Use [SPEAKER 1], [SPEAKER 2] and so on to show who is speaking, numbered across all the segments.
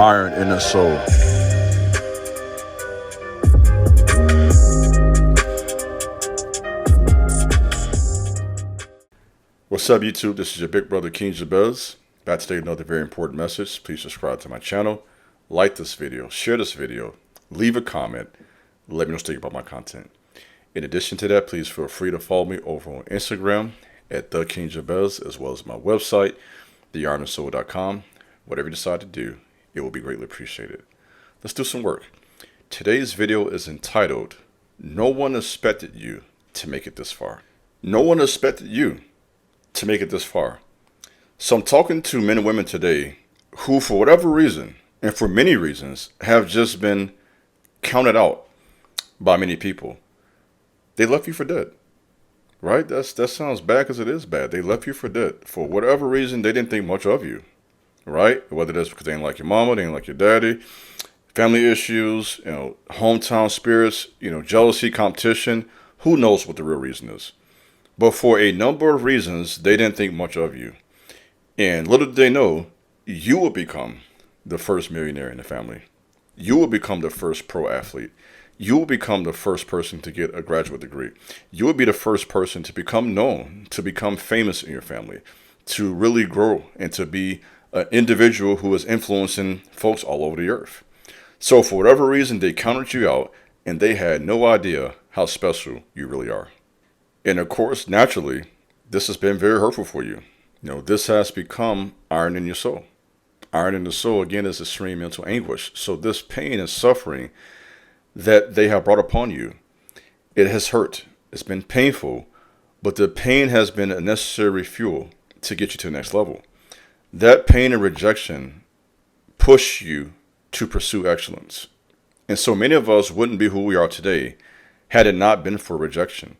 [SPEAKER 1] Iron in the soul. What's up, YouTube? This is your big brother, King Jabez. About to take another very important message. Please subscribe to my channel, like this video, share this video, leave a comment, let me know what you think about my content. In addition to that, please feel free to follow me over on Instagram at The King Jabez, as well as my website, theironandsoul.com. Whatever you decide to do, it will be greatly appreciated. Let's do some work. Today's video is entitled, No One Expected You to Make It This Far. No one expected you to make it this far. So I'm talking to men and women today who, for whatever reason, and for many reasons, have just been counted out by many people. They left you for dead, right? That sounds bad because it is bad. They left you for dead. For whatever reason, they didn't think much of you, right? Whether that's because they didn't like your mama, they didn't like your daddy, family issues, hometown spirits, jealousy, competition. Who knows what the real reason is? But for a number of reasons, they didn't think much of you. And little did they know, you will become the first millionaire in the family. You will become the first pro athlete. You will become the first person to get a graduate degree. You will be the first person to become known, to become famous in your family, to really grow and to be an individual who is influencing folks all over the earth. So for whatever reason, they counted you out and they had no idea how special you really are. And of course, naturally, this has been very hurtful for you. This has become iron in your soul. Iron in the soul, again, is extreme mental anguish. So this pain and suffering that they have brought upon you, it has hurt. It's been painful, but the pain has been a necessary fuel to get you to the next level. That pain and rejection push you to pursue excellence. And so many of us wouldn't be who we are today had it not been for rejection.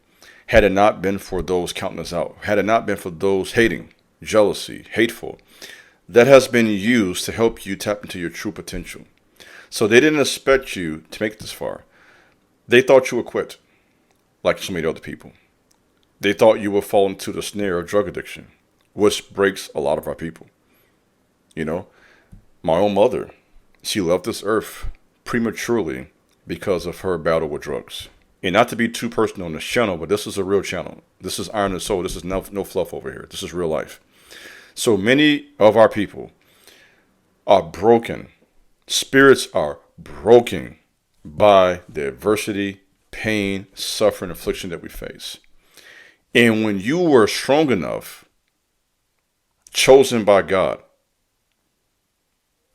[SPEAKER 1] Had it not been for those counting us out, had it not been for those hating, jealousy, hateful, that has been used to help you tap into your true potential. So they didn't expect you to make it this far. They thought you would quit, like so many other people. They thought you would fall into the snare of drug addiction, which breaks a lot of our people. My own mother, she left this earth prematurely because of her battle with drugs. And not to be too personal on this channel, but this is a real channel. This is Iron and Soul. This is no fluff over here. This is real life. So many of our people are broken. Spirits are broken by the adversity, pain, suffering, affliction that we face. And when you were strong enough, chosen by God,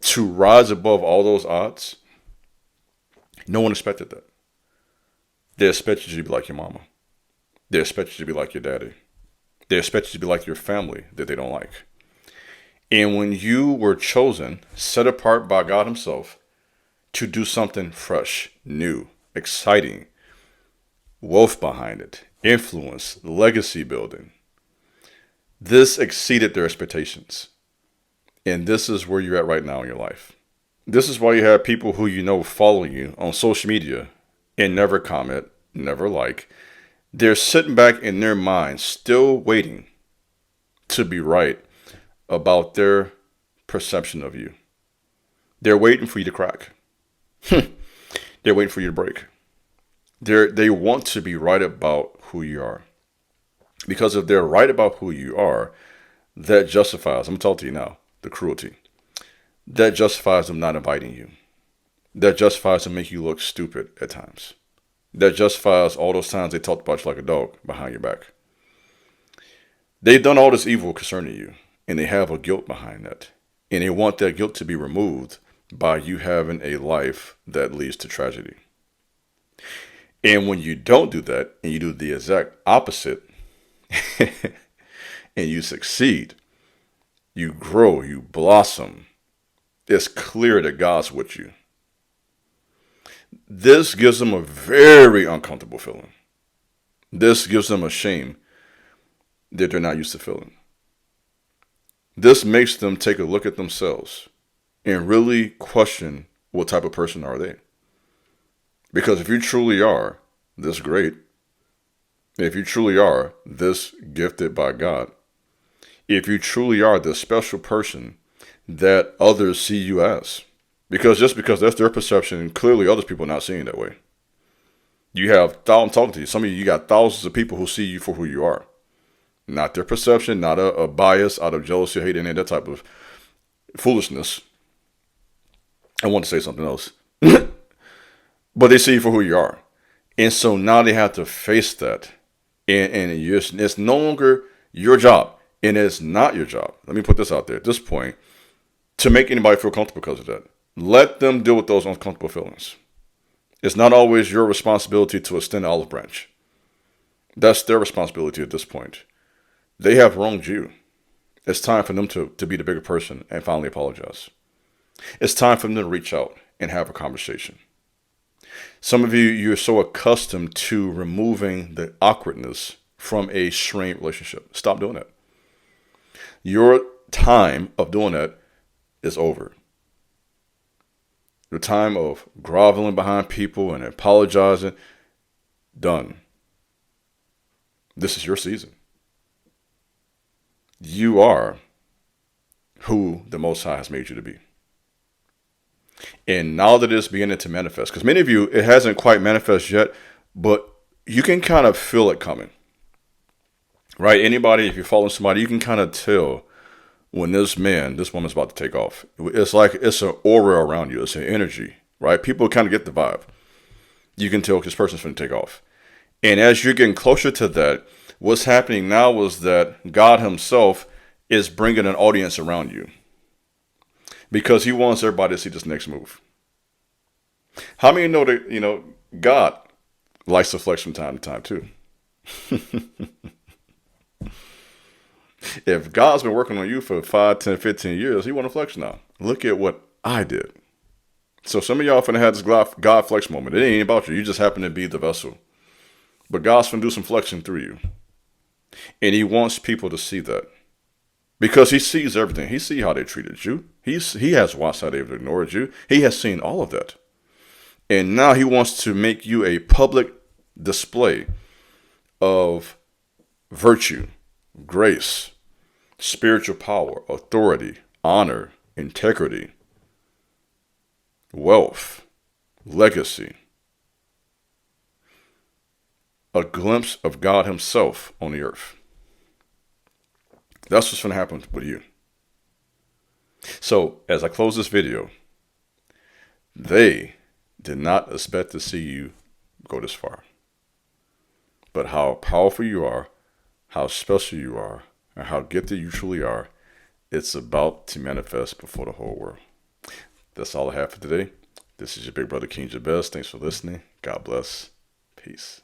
[SPEAKER 1] to rise above all those odds, no one expected that. They expect you to be like your mama. They expect you to be like your daddy. They expect you to be like your family that they don't like. And when you were chosen, set apart by God himself to do something fresh, new, exciting, wealth behind it, influence, legacy building, this exceeded their expectations. And this is where you're at right now in your life. This is why you have people who following you on social media and never comment, never like. They're sitting back in their minds, still waiting to be right about their perception of you. They're waiting for you to crack. They're waiting for you to break. They want to be right about who you are. Because if they're right about who you are, that justifies, I'm going to talk to you now, the cruelty. That justifies them not inviting you. That justifies them make you look stupid at times. That justifies all those times they talked about you like a dog behind your back. They've done all this evil concerning you, and they have a guilt behind that. And they want that guilt to be removed by you having a life that leads to tragedy. And when you don't do that, and you do the exact opposite, and you succeed, you grow, you blossom, it's clear that God's with you. This gives them a very uncomfortable feeling. This gives them a shame that they're not used to feeling. This makes them take a look at themselves and really question what type of person are they. Because if you truly are this great, if you truly are this gifted by God, if you truly are the special person that others see you as, Because just because that's their perception, clearly other people are not seeing it that way. You have, I'm talking to you, some of you got thousands of people who see you for who you are. Not their perception, not a bias out of jealousy, hate, any of that type of foolishness. I want to say something else. But they see you for who you are. And so now they have to face that. And it's no longer your job. And it's not your job. Let me put this out there at this point, to make anybody feel comfortable because of that. Let them deal with those uncomfortable feelings. It's not always your responsibility to extend the olive branch. That's their responsibility at this point. They have wronged you. It's time for them to be the bigger person and finally apologize. It's time for them to reach out and have a conversation. Some of you, you're so accustomed to removing the awkwardness from a strained relationship. Stop doing that. Your time of doing that is over. The time of groveling behind people and apologizing, done. This is your season. You are who the Most High has made you to be. And now that it's beginning to manifest, because many of you, it hasn't quite manifested yet, but you can kind of feel it coming. Right? Anybody, if you're following somebody, you can kind of tell when this woman's about to take off. It's like it's an aura around you. It's an energy, right? People kind of get the vibe. You can tell this person's going to take off. And as you're getting closer to that, what's happening now is that God himself is bringing an audience around you because he wants everybody to see this next move. How many know that, God likes to flex from time to time too? If God's been working on you for 5, 10, 15 years, he want to flex now. Look at what I did. So some of y'all finna have this God flex moment. It ain't about you. You just happen to be the vessel. But God's finna do some flexing through you. And he wants people to see that. Because he sees everything. He sees how they treated you. He has watched how they've ignored you. He has seen all of that. And now he wants to make you a public display of virtue, grace, spiritual power, authority, honor, integrity, wealth, legacy. A glimpse of God himself on the earth. That's what's going to happen with you. So, as I close this video, they did not expect to see you go this far. But how powerful you are, how special you are, and how gifted you truly are, it's about to manifest before the whole world. That's all I have for today. This is your big brother, King Jabez. Thanks for listening. God bless. Peace.